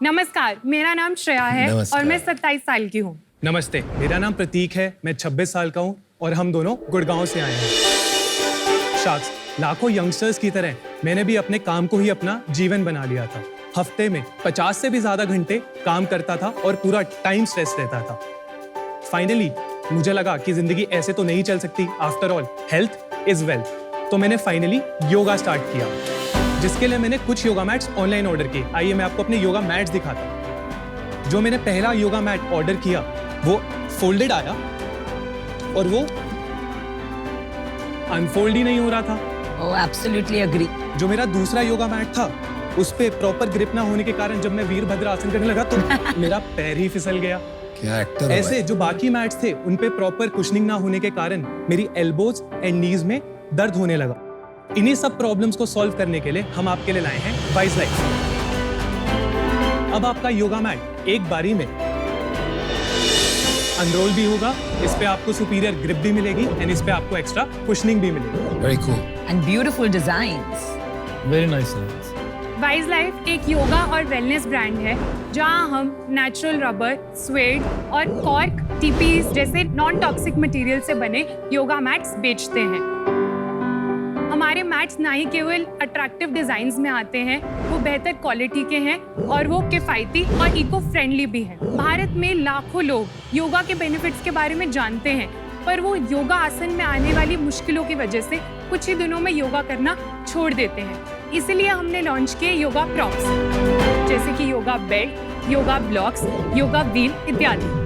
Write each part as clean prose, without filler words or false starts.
नमस्कार, मेरा नाम श्रेया है और मैं 27 साल की हूँ। नमस्ते, मेरा नाम प्रतीक है, मैं 26 साल का हूँ और हम दोनों गुड़गांव से आए हैं। शाक्स, लाखों यंगस्टर्स की तरह मैंने भी अपने काम को ही अपना जीवन बना लिया था। हफ्ते में 50 से भी ज्यादा घंटे काम करता था और पूरा टाइम स्ट्रेस रहता था। फाइनली मुझे लगा कि जिंदगी ऐसे तो नहीं चल सकती। After all health is wealth. तो मैंने फाइनली योगा स्टार्ट किया, जिसके लिए मैंने कुछ योगा मैट्स ऑनलाइन ऑर्डर किए। आइए मैं आपको अपने योगा मैट्स दिखाता हूँ। जो मैंने पहला योगा मैट ऑर्डर किया वो फोल्डेड आया और वो अनफोल्ड ही नहीं हो रहा था। Oh, absolutely agree. जो मेरा दूसरा योगा मैट था उस पे प्रॉपर ग्रिप ना होने के कारण जब मैं वीरभद्र आसन करने लगा तो मेरा पैर ही फिसल गया। क्या एक्टर है ऐसे जो बाकी मैट्स थे उन पे प्रॉपर कुशनिंग ना होने के कारण मेरी एल्बोज एंड नीज में दर्द होने लगा। इन्हीं सब प्रॉब्लम्स को सॉल्व करने के लिए हम आपके लिए लाए हैं वाइज लाइफ। अब आपका योगा मैट एक बारी में अनरोल भी होगा, इस पे आपको सुपीरियर ग्रिप भी मिलेगी एंड इस पे आपको एक्स्ट्रा कुशनिंग भी मिलेगी। Very cool And beautiful designs. Very nice. Wise life एक योगा और वेलनेस ब्रांड है जहां हम नेचुरल रबर, स्वेड और कॉर्क टीपीज जैसे नॉन टॉक्सिक मटेरियल से बने योगा मैट्स बेचते हैं। हमारे मैट्स ना ही केवल अट्रैक्टिव डिजाइन्स में आते हैं, वो बेहतर क्वालिटी के हैं और वो किफ़ायती और इको फ्रेंडली भी हैं। भारत में लाखों लोग योगा के बेनिफिट्स के बारे में जानते हैं, पर वो योगा आसन में आने वाली मुश्किलों की वजह से कुछ ही दिनों में योगा करना छोड़ देते हैं। इसीलिए हमने लॉन्च किए योगा प्रॉप्स, जैसे कि yoga bed, yoga blocks, yoga wheel इत्यादि।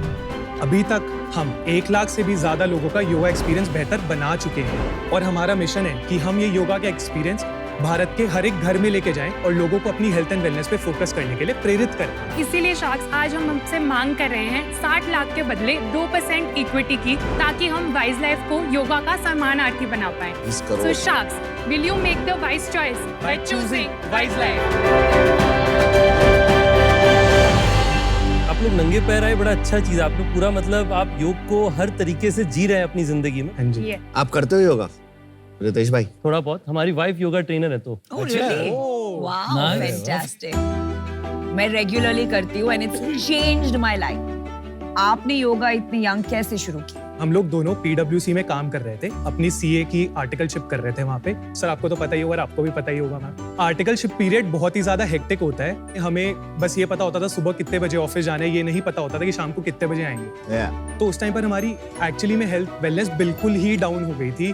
अभी तक हम 1 लाख से भी ज्यादा लोगों का योगा एक्सपीरियंस बेहतर बना चुके हैं और हमारा मिशन है कि हम ये योगा का एक्सपीरियंस भारत के हर एक घर में लेके जाएं और लोगों को अपनी हेल्थ एंड वेलनेस पे फोकस करने के लिए प्रेरित करें। इसीलिए शाक्स आज हम आपसे मांग कर रहे हैं 60 लाख के बदले 2% इक्विटी की, ताकि हम वाइज लाइफ को योगा का सम्मानार्थी बना पाएं। सो शाक्स, will you make the wise choice by choosing wise life? आप लोग नंगे पैर आए, बड़ा अच्छा चीज। आप लोग पूरा मतलब आप योग को हर तरीके से जी रहे हैं अपनी जिंदगी में। हाँ जी। आप करते हो योगा रितेश भाई? थोड़ा बहुत। हमारी वाइफ योगा ट्रेनर है तो। Oh, really? Wow, fantastic. मैं रेगुलरली करती हूँ and it's changed my life. आपने योगा इतनी यंग कैसे शुरू की? हम लोग दोनों PwC में काम कर रहे थे, अपनी CA की आर्टिकलशिप कर रहे थे वहाँ पे। सर आपको तो पता ही होगा, आपको भी पता ही होगा मैम। आर्टिकलशिप पीरियड बहुत ही ज्यादा हेक्टिक होता है। हमें बस ये पता होता था सुबह कितने बजे ऑफिस जाना है, ये नहीं पता होता था कि शाम को कितने बजे आएंगे। तो उस टाइम पर हमारी एक्चुअली में हेल्थ वेलनेस बिल्कुल ही डाउन हो गई थी।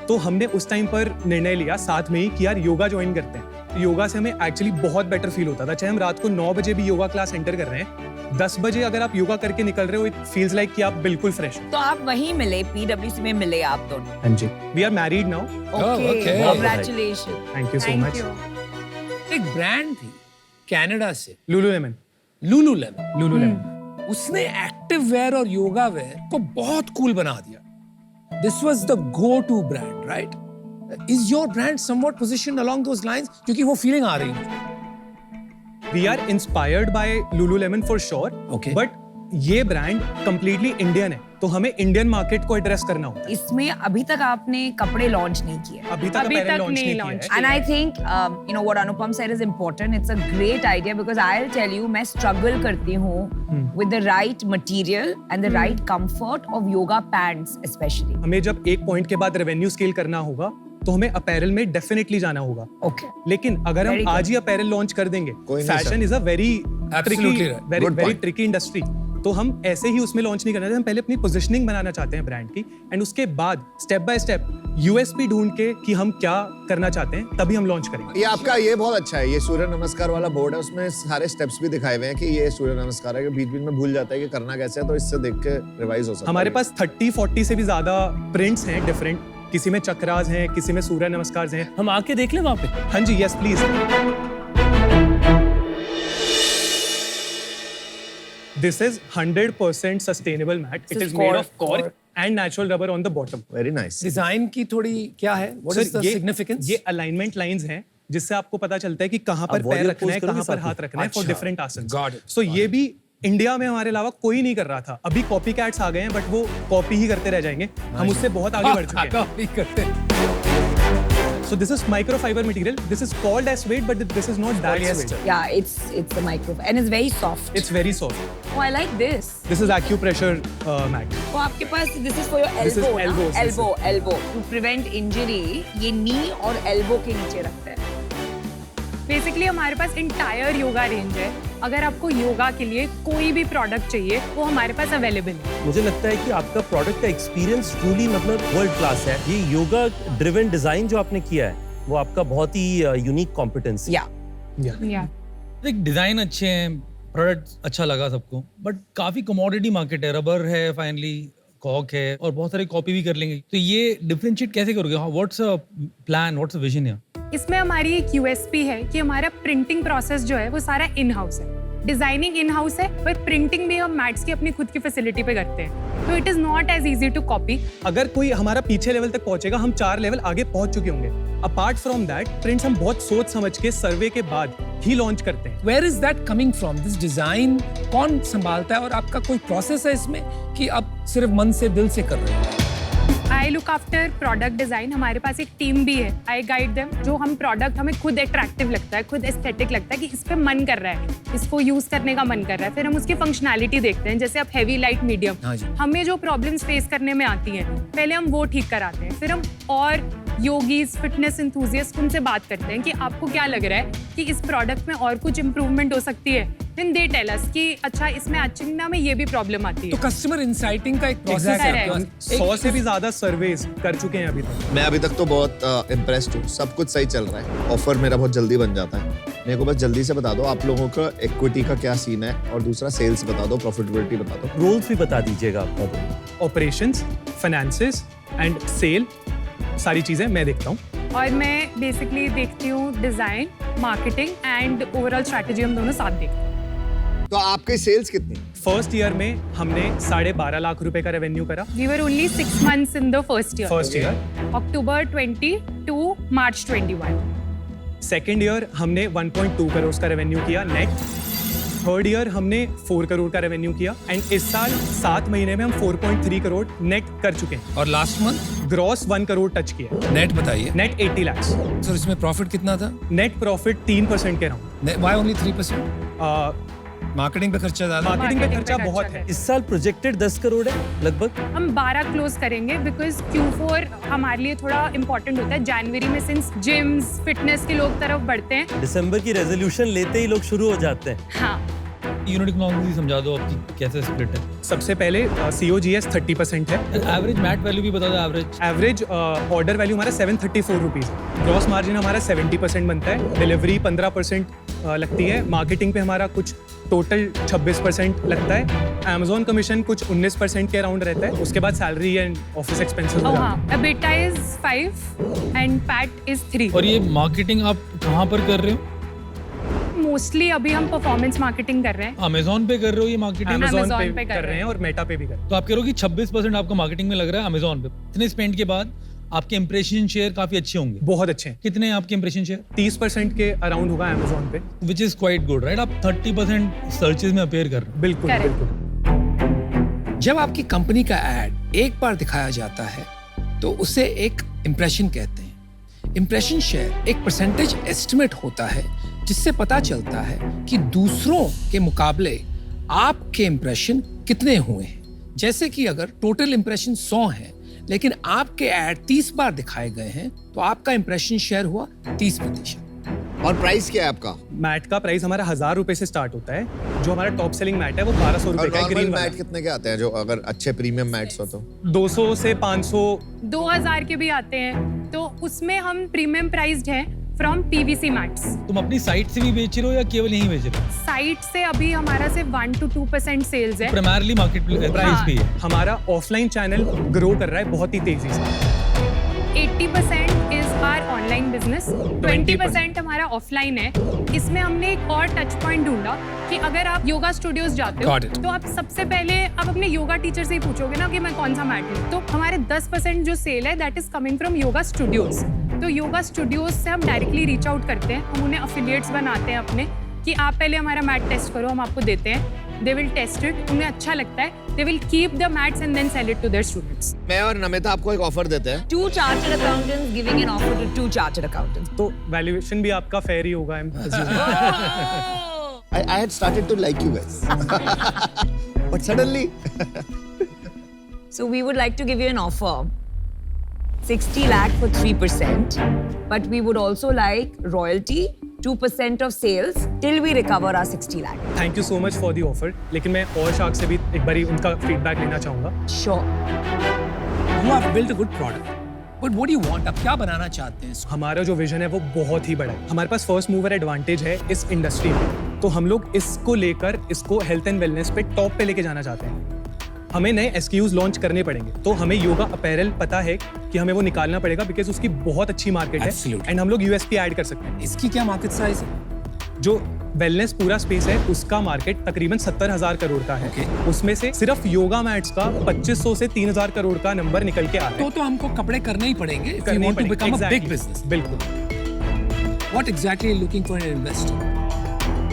तो हमने उस टाइम पर निर्णय लिया साथ में ही कि यार योगा ज्वाइन करते हैं। योगा से हमें एक्चुअली बहुत बेटर फील होता था। चाहे हम रात को 9 बजे भी योगा क्लास एंटर कर रहे हैं, 10 बजे अगर आप योगा करके निकल रहे हो, इट फील्स लाइक कि आप बिल्कुल फ्रेश हो। तो आप वहीं मिले, PwC में मिले आप दोनों? हाँ जी, we are married now. Okay, congratulations. Thank you so thank much. You. एक ब्रांड थी कनाडा से, लुलुलेमन। लुलुलेमन। उसने एक्टिव वेयर और योगा वेयर को बहुत कूल बना दिया। This was the go-to brand, right? Is your brand somewhat positioned along those lines? क्योंकि वो feeling आ रही है। We are inspired by Lululemon for sure. Okay. But ये ब्रांड completely इंडियन है, तो हमें इंडियन मार्केट को एड्रेस करना होता है। इसमें अभी तक आपने कपड़े लॉन्च नहीं किए। अभी तक अभी apparel तक launch नहीं नहीं किया launch है। And I think you know what Anupam said is important. It's a great idea because I'll tell you, मैं struggle करती हूँ with the right material and the right comfort of yoga pants especially. हमें जब एक point के बाद revenue scale करना होगा तो हमें अपैरल में डेफिनेटली जाना होगा। Okay. लेकिन अगर Very हम good. आज ही अपैरल लॉन्च कर देंगे, कोई नहीं fashion is a very Absolutely right. Very Good point. Tricky industry. तो हम ऐसे ही उसमें लॉन्च नहीं करना चाहते। हम पहले अपनी पोजीशनिंग बनाना चाहते हैं ब्रांड की, एंड उसके बाद स्टेप बाय स्टेप यूएसपी ढूंढ के कि हम क्या करना चाहते हैं, तभी हम लॉन्च करेंगे। ये आपका ये बहुत अच्छा है, ये सूर्य नमस्कार वाला बोर्ड है, उसमें सारे स्टेप्स भी दिखाए हुए हैं कि ये सूर्य नमस्कार है, कि बीच बीच में भूल जाता है कि करना कैसे है, तो इससे देख के रिवाइज हो सकता है। हमारे पास 30-40 से भी ज्यादा प्रिंट्स हैं डिफरेंट। किसी में चक्रास हैं, किसी में सूर्य नमस्कार हैं। हम आके देख लें वहाँ पे? हाँ जी, yes please. This is 100% sustainable mat. It is made of cork and natural rubber on the bottom. Very nice. Design की थोड़ी क्या है? What is Sir, the significance? ये अलाइनमेंट लाइंस हैं जिससे आपको पता चलता है कि कहाँ पर आप पैर warrior रखना है, pose करोगे कहाँ पर साथ हाथ में? रखना है फॉर अच्छा, डिफरेंट आसन। got it, सो ये भी इंडिया में हमारे अलावा कोई नहीं कर रहा था। अभी कॉपी कैट्स आ गए हैं, बट वो कॉपी ही करते रह जाएंगे। हम उससे बहुत आगे बढ़ चुके हैं। कॉपी करते हैं। So this is microfiber material. This is called as suede, but this is not that Polyester. suede. Yeah, it's a micro and it's very soft. It's very soft. Oh, I like this. This is acupressure mat. तो आपके पास this is for your This is elbow, elbows, ना? this is- elbow to prevent injury. ये knee और elbow के नीचे रखते हैं. Basically हमारे पास इंटायर योगा रेंज है। अगर आपको योगा के लिए कोई भी प्रोडक्ट चाहिए वो हमारे पास अवेलेबल है। मुझे लगता है कि आपका प्रोडक्ट का एक्सपीरियंस ट्रूली मतलब वर्ल्ड क्लास है। ये योगा ड्रिवन डिजाइन जो आपने किया है वो आपका बहुत ही यूनिक कॉम्पिटेंस है। Yeah. या देख डिजाइन अच्छे हैं, प्रोडक्ट अच्छा लगा सबको, बट काफी कमोडिटी मार्केट है, रबर है, फाइनली कॉक है और बहुत सारे कॉपी भी कर लेंगे। तो ये डिफरेंशिएट कैसे करोगे? What's a plan, what's a vision है? इसमें हमारी एक यूएसपी है कि हमारा प्रिंटिंग प्रोसेस जो है वो सारा इन हाउस है। डिजाइनिंग इन हाउस है पर प्रिंटिंग भी हम मैट्स की अपनी खुद की फैसिलिटी पे करते हैं। तो it is not as easy to copy. अगर कोई हमारा पीछे लेवल तक पहुंचेगा, हम 4 लेवल आगे पहुंच चुके होंगे। अपार्ट फ्रॉम दैट, प्रिंट्स हम बहुत सोच समझ के सर्वे के बाद ही लॉन्च करते हैं। Where is that coming from? This design कौन संभालता है और आपका कोई प्रोसेस है इसमें कि आप सिर्फ मन से दिल से कर रहे हो? I look after product design. हमारे पास एक टीम भी है, आई गाइड देम। जो हम प्रोडक्ट हमें खुद अट्रैक्टिव लगता है, खुद एस्थेटिक लगता है कि इस पे मन कर रहा है, इसको यूज करने का मन कर रहा है, फिर हम उसकी फंक्शनैलिटी देखते हैं। जैसे आप हैवी, लाइट, मीडियम, हाँ जी। हमें जो प्रॉब्लम्स फेस करने में आती हैं पहले हम वो ठीक कराते हैं। फिर हम और योगीज, फिटनेस इंथुजियस्ट उनसे बात करते हैं कि आपको क्या लग रहा है कि इस प्रोडक्ट में और कुछ इंप्रूवमेंट हो सकती है। देन दे टेल अस कि अच्छा इसमें अचिंगना में ये भी प्रॉब्लम आती तो है। कस्टमर इंसाइटिंग का एक प्रोसेस Exactly. है। हम 100 से भी ज्यादा सर्वेज कर चुके हैं अभी तक। मैं अभी तक तो बहुत इम्प्रेस्ड हूँ, सब कुछ सही चल रहा है। ऑफर मेरा बहुत जल्दी बन जाता है। मेरे को बस जल्दी से बता दो आप लोगों का इक्विटी का क्या सीन है, और दूसरा सेल्स बता दो, प्रॉफिटेबिलिटी बता दो। रोल्स भी बता दीजिएगा आपका। ऑपरेशंस, फाइनेंसेस एंड सेल, सारी चीजें मैं देखता हूँ। और मैं बेसिकली देखती हूँ design, marketing and overall strategy, हम दोनों साथ देखते हैं। तो आपकी सेल्स कितनी? फर्स्ट ईयर में हमने 12.5 लाख रुपए का रेवेन्यू करा। We were only 6 months in the first year. First year. October 20 to March 21. Second year हमने 1.2 करोड़ का रेवेन्यू किया नेट। थर्ड ईयर हमने 4 करोड़ का रेवेन्यू किया एंड इस साल 7 महीने में हम 4.3 करोड़ नेट कर चुके हैं। और last month gross 1 crore touch किया। नेट बताइए। नेट 80 लाख। सर इसमें प्रॉफिट कितना था? नेट प्रॉफिट 3% के राउंड। Why only 3%? मार्केटिंग पे खर्चा ज्यादा? मार्केटिंग पे Marketing पे खर्चा बहुत खर्चा है। इस साल प्रोजेक्टेड 10 करोड़ है लगभग। हम 12 क्लोज करेंगे बिकॉज Q4 हमारे लिए थोड़ा इंपॉर्टेंट होता है। जनवरी में सिंस जिम्स, फिटनेस के लोग तरफ बढ़ते हैं। दिसंबर की रेजोल्यूशन लेते ही लोग शुरू हो जाते हैं। हाँ, यूनिट इकोनॉमिक्स समझा दो आपकी कैसे स्प्लिट है। सबसे पहले COGS 30% है। एवरेज मैट वैल्यू भी बता दो। एवरेज एवरेज ऑर्डर वैल्यू हमारा 734 रुपीज़। ग्रॉस मार्जिन हमारा 70% बनता है। डिलीवरी 15% लगती है। मार्केटिंग पे हमारा कुछ टोटल 26% लगता है। अमेजोन कमीशन कुछ 19% के अराउंड रहता है। उसके बाद salary and office expenses. oh हाँ, EBITDA is 5 and PAT is 3. और ये मार्केटिंग आप कहाँ पर कर रहे हो? मोस्टली अभी हम परफॉर्मेंस मार्केटिंग कर रहे हैं। अमेजोन पे कर रहे हो ये मार्केटिंग? अमेजोन Amazon पे पे कर रहे हैं और मेटा पे भी कर रहे हैं। तो आप कह रहे हो कि 26% आपका मार्केटिंग में लग रहा है अमेजोन पे। इतने स्पेंड के बाद आपके इंप्रेशन शेयर काफी अच्छे होंगे। बहुत अच्छे हैं। कितने हैं आपके इंप्रेशन शेयर? 30% के अराउंड होगा अमेजोन पे। Which is quite good right? आप 30% सर्चेज में अपेयर कर रहे हो। बिल्कुल Correct. बिल्कुल। जब आपकी कंपनी का एड एक बार दिखाया जाता है तो उसे एक इम्प्रेशन कहते हैं। इम्प्रेशन शेयर एक परसेंटेज एस्टिमेट होता है जिससे पता चलता है कि दूसरों के मुकाबले आपके इम्प्रेशन कितने हुए हैं। जैसे कि अगर टोटल इम्प्रेशन 100 है लेकिन आपके ऐड 30 बार दिखाए गए हैं तो आपका इम्प्रेशन शेयर हुआ 30%। और प्राइस क्या है आपका? मैट का प्राइस हमारा 1000 रुपए से स्टार्ट होता है। जो हमारा टॉप सेलिंग मैट है वो 1200 और रुपए का है। नॉर्मल ग्रीन मैट कितने के आते हैं, जो अगर अच्छे प्रीमियम मैट्स हो तो? 200 से 500। 2000 के भी आते हैं। तो उसमें हम प्रीमियम प्राइस्ड हैं फ्रॉम PVC मैट्स। तुम अपनी साइट से भी बेच रहे हो या केवल यहीं बेच रहे हो? साइट से अभी हमारा सिर्फ 1 to 2% सेल्स है। प्राइमरली मार्केट प्राइस हाँ। भी है। हमारा ऑफलाइन चैनल ग्रो कर रहा है बहुत ही तेजी से। 80% इज आवर ऑनलाइन बिजनेस, 20% हमारा ऑफलाइन है। इसमें हमने एक और टच पॉइंट ढूंढा कि अगर आप योगा स्टूडियोज जाते हो Got it. तो आप सबसे पहले आप अपने योगा टीचर से ही पूछोगे ना कि मैं कौन सा मैट लूं। तो हमारे 10% जो सेल है that is coming from yoga studios. तो योगा स्टूडियोज से हम डायरेक्टली रीच आउट करते हैं। हम उन्हें अफिलिएट्स बनाते हैं अपने कि आप पहले हमारा मैट टेस्ट करो, हम आपको देते हैं। they will test it, उन्हें अच्छा लगता है, they will keep the mats and then sell it to their students. मैं और नमिता आपको एक ऑफर देते हैं. 2 chartered accountants giving an offer to 2 chartered accountants. तो वैल्यूएशन भी आपका फेयर ही होगा I'm assuming. I had started to like you guys. But suddenly So we would like to give you an offer. 60 lakh for 3%, but we would also like royalty, 2% of sales till we recover our 60 lakh. Thank you so much for the offer. लेकिन मैं और shark से भी एक बारी उनका feedback लेना चाहूँगा. Sure. You have built a good product. But what do you want? आप क्या बनाना चाहते हैं? हमारा जो विजन है वो बहुत ही बड़ा है. हमारे पास फर्स्ट मूवर एडवांटेज है इस इंडस्ट्री में, तो हम लोग इसको लेकर इसको हेल्थ एंड वेलनेस पे टॉप पे लेके जाना चाहते हैं. हमें नए SKUs लॉन्च करने पड़ेंगे, तो हमें योगा अपैरल पता है कि हमें वो निकालना पड़ेगा बिकॉज उसकी बहुत अच्छी मार्केट है Absolutely. एंड हम लोग USP ऐड कर सकते हैं. इसकी क्या मार्केट साइज है? जो वेलनेस पूरा स्पेस है उसका मार्केट तकरीबन 70,000 करोड़ का है. Okay. उसमें से सिर्फ योगा मैट्स का 2500 से 3,000 करोड़ का नंबर निकल के आ रहा है. तो हमको कपड़े करने ही पड़ेंगे if we करने want to पड़ेंगे. become a big Exactly. business. बिल्कुल. What exactly are you looking for in an investor?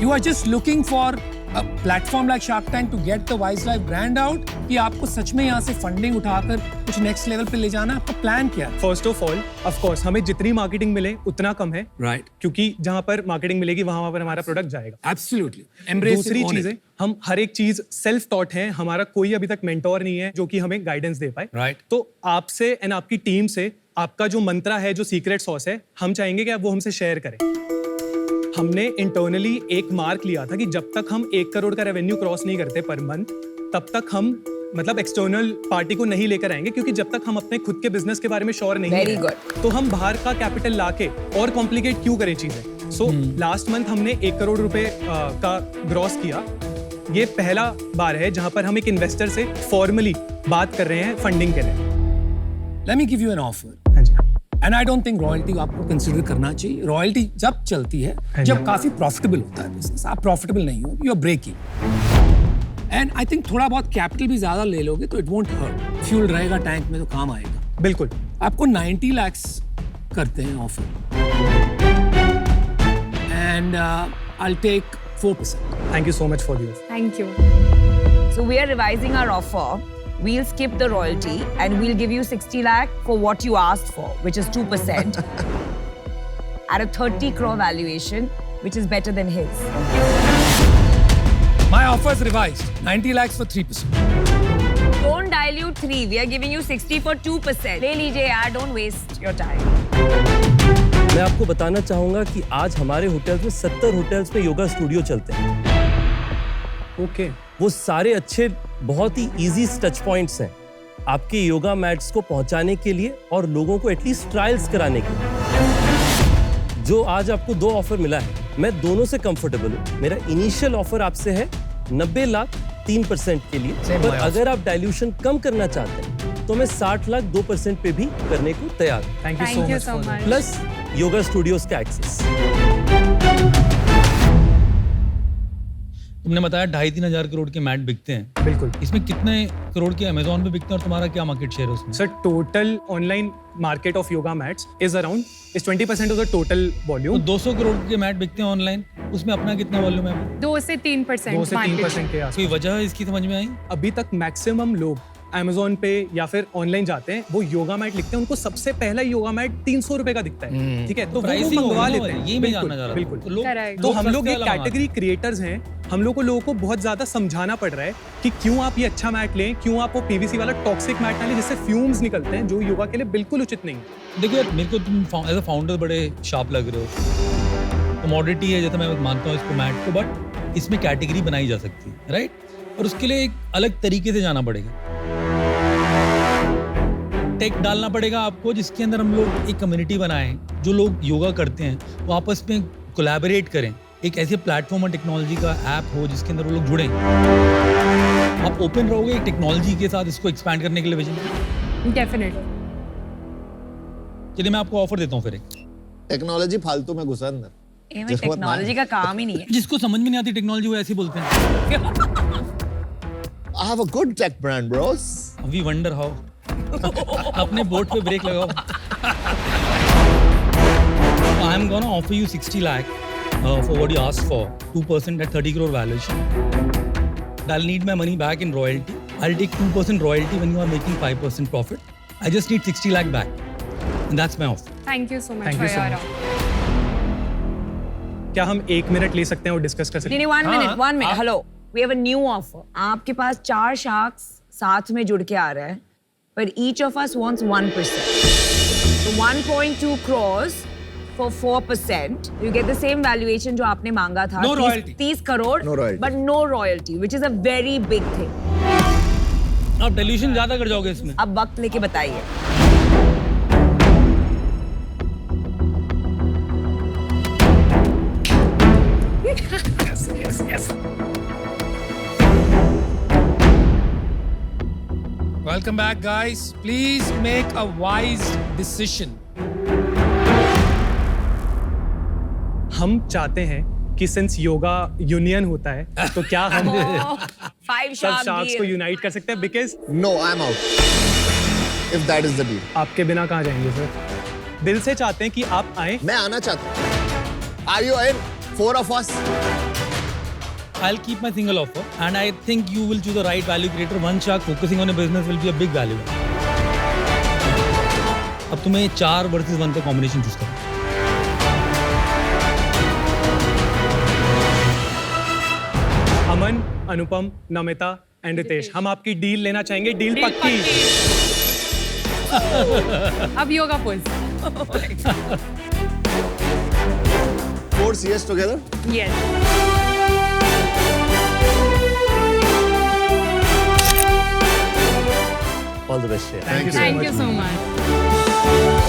You are just looking for a platform like Shark Tank to get the Wise Life brand out, कि आपको सच में यहाँ से funding उठाकर कुछ next level पे ले जाना? आपका प्लान क्या है? First of all of course हमें जितनी मार्केटिंग मिले उतना कम है, राइट, क्योंकि जहां पर मार्केटिंग मिलेगी वहां पर हमारा प्रोडक्ट जाएगा. एब्सोल्युटली. एम्ब्रेस दूसरी चीजें, हम हर एक चीज सेल्फ टॉट हैं. हमारा कोई अभी तक मेंटोर नहीं है जो कि हमें गाइडेंस दे पाए. Right. तो आपसे एंड आपकी टीम से आपका जो मंत्रा है, जो सीक्रेट सॉस है, हम चाहेंगे कि आप वो हमसे शेयर करें. हमने इंटरनली एक मार्क लिया था कि जब तक हम 1 करोड़ का रेवेन्यू क्रॉस नहीं करते पर मंथ, तब तक हम मतलब एक्सटर्नल पार्टी को नहीं लेकर आएंगे, क्योंकि जब तक हम अपने खुद के बिजनेस के बारे में श्योर नहीं Very हैं, good. तो हम बाहर का कैपिटल लाके और कॉम्प्लिकेट क्यों करें चीजें. सो लास्ट मंथ हमने 1 करोड़ रुपए का ग्रॉस किया. ये पहला बार है जहां पर हम एक इन्वेस्टर से फॉर्मली बात कर रहे हैं फंडिंग के लिए. Let me give you an offer. हाँ जी. And I don't think royalty आपको कंसिडर करना चाहिए. रॉयल्टी जब चलती है, जब काफी प्रॉफिटेबल होता है बिजनेस. आप प्रॉफिटेबल नहीं हो, you are breaking. And I think थोड़ा बहुत कैपिटल भी ज्यादा ले लोगे तो इट वोंट हर्ट. फ्यूल रहेगा टैंक में तो काम आएगा. बिल्कुल. आपको 90 lakhs करते हैं offer. And I'll take 4%. Thank you so much for this. Thank you. So we are revising our offer. We'll skip the royalty and we'll give you 60 lakh for what you asked for, which is 2%, at a 30 crore valuation, which is better than his. My offer is revised. 90 lakhs for 3%. Don't dilute 3. We are giving you 60 for 2%. ले लीजिए यार, don't waste your time. मैं आपको बताना चाहूंगा कि आज हमारे होटल्स में 70 होटल्स में योगा स्टूडियो चलते हैं. ओके. वो सारे अच्छे बहुत ही इजी टच पॉइंट्स हैं आपके योगा मैट्स को पहुंचाने के लिए और लोगों को एटलीस्ट ट्रायल्स कराने के लिए. जो आज आपको 2 ऑफर मिला है, मैं दोनों से कंफर्टेबल हूँ. मेरा इनिशियल ऑफर आपसे है 90 लाख 3% के लिए, पर अगर आप डाइल्यूशन कम करना चाहते हैं तो मैं 60 लाख 2% पे भी करने को तैयार हूँ. Thank you Thank you so so much. much. Plus yoga studios का एक्सेस. तुमने बताया 2.5-3 हजार करोड़ के मैट बिकते हैं. बिल्कुल. इसमें कितने करोड़ के अमेजोन पे बिकते हैं और तुम्हारा क्या मार्केट शेयर है उसमें? Sir total online market of yoga mats is around 20% of the total तो वॉल्यूम. 200 करोड़ के मैट बिकते हैं ऑनलाइन, उसमें अपना कितना वॉल्यूम है? 2 से 3% 2 से 3% के आसपास. कोई वजह है इसकी समझ में आई? अभी तक मैक्सिमम लोग Amazon पे या फिर ऑनलाइन जाते हैं, वो योगा मैट लिखते हैं, उनको सबसे पहला योगा मैट 300 रुपए का दिखता है. ठीक है, तो वो Pricing मंगवा होगी ना लेते हैं. भाई, ये मैं जानना चाह रहा बिल्कुल. था. Correct. तो हम लोग सस्ते एक वाला कैटेगरी क्रिएटर्स हैं. हम लोग को लोगों को बहुत ज्यादा समझाना पड़ रहा है कि क्यों आप ये अच्छा मैट लें, क्यों आप वो PVC वाला टॉक्सिक मैट ना लें जिससे फ्यूम्स निकलते हैं, जो योगा के लिए बिल्कुल उचित नहीं है. देखो यार, मेरे को तुम एज अ फाउंडर बड़े शार्प लग रहे हो. कमोडिटी है जैसे मैं मानता हूँ इसको मैट को, बट इसमें कैटेगरी बनाई जा सकती है, राइट? और उसके लिए एक अलग तरीके से जाना पड़ेगा. टेक डालना पड़ेगा आपको जिसके अंदर हम लोग एक कम्युनिटी बनाएं, जो लोग योगा करते हैं वो आपस में कोलैबोरेट करें. एक ऐसे प्लेटफॉर्म और टेक्नोलॉजी का ऐप हो जिसके अंदर वो लोग जुड़ें. आप ओपन रहोगे टेक्नोलॉजी के साथ इसको एक्सपैंड करने के लिए विजन? Definitely. चलिए मैं आपको ऑफर देता हूँ फिर एक. टेक्नोलॉजी फालतू में घुसा अंदर. ये में टेक्नोलॉजी का काम ही नहीं है. जिसको समझ में नहीं आती टेक्नोलॉजी वो ऐसे ही बोलते हैं. I have a good tech brand, bros. We wonder how. अपने बोट पे ब्रेक लगाओ. I am gonna offer you 60 lakh for what you asked for, 2% at 30 crore valuation. I'll need my money back in royalty. I'll take 2% royalty when you are making 5% profit. I just need 60 lakh back. And that's my offer. Thank you so much Thank for you so your much. offer. क्या हम 1 minute ले सकते हैं और discuss कर सकते नहीं, हैं? one minute, हाँ, one minute. Hello. We have a new offer. आपके पास 4 sharks साथ में जुड़ के आ रहे हैं, but each of us wants 1%. So 1.2 crores for 4%. You get the same valuation जो आपने मांगा था. No royalty. 30 crore. No royalty. But no royalty, which is a very big thing. आप डिल्यूशन ज्यादा कर जाओगे इसमें. अब वक्त लेके बताइए. Welcome back, guys. Please make a wise decision. हम चाहते हैं कि सिंस योगा यूनियन होता है तो क्या हम 5 सब shark शार्क्स को deal. यूनाइट कर सकते हैं? Because No, I'm out. If that is the deal. आपके बिना कहाँ जाएंगे सर? दिल से चाहते हैं कि आप आए. मैं आना चाहता हूँ. Are you in? 4 of us. I'll keep my single offer, and I think you will choose the right value creator. One shark focusing on a business will be a big value. अब तुम्हें 4 versus 1 का combination choose करना. अमन, अनुपम, Namita and Ritesh, हम आपकी deal लेना चाहेंगे. Deal Deal पक्की. अब yoga pose. 4 CS together. Yes. All the best. Thank you. Thank you so much.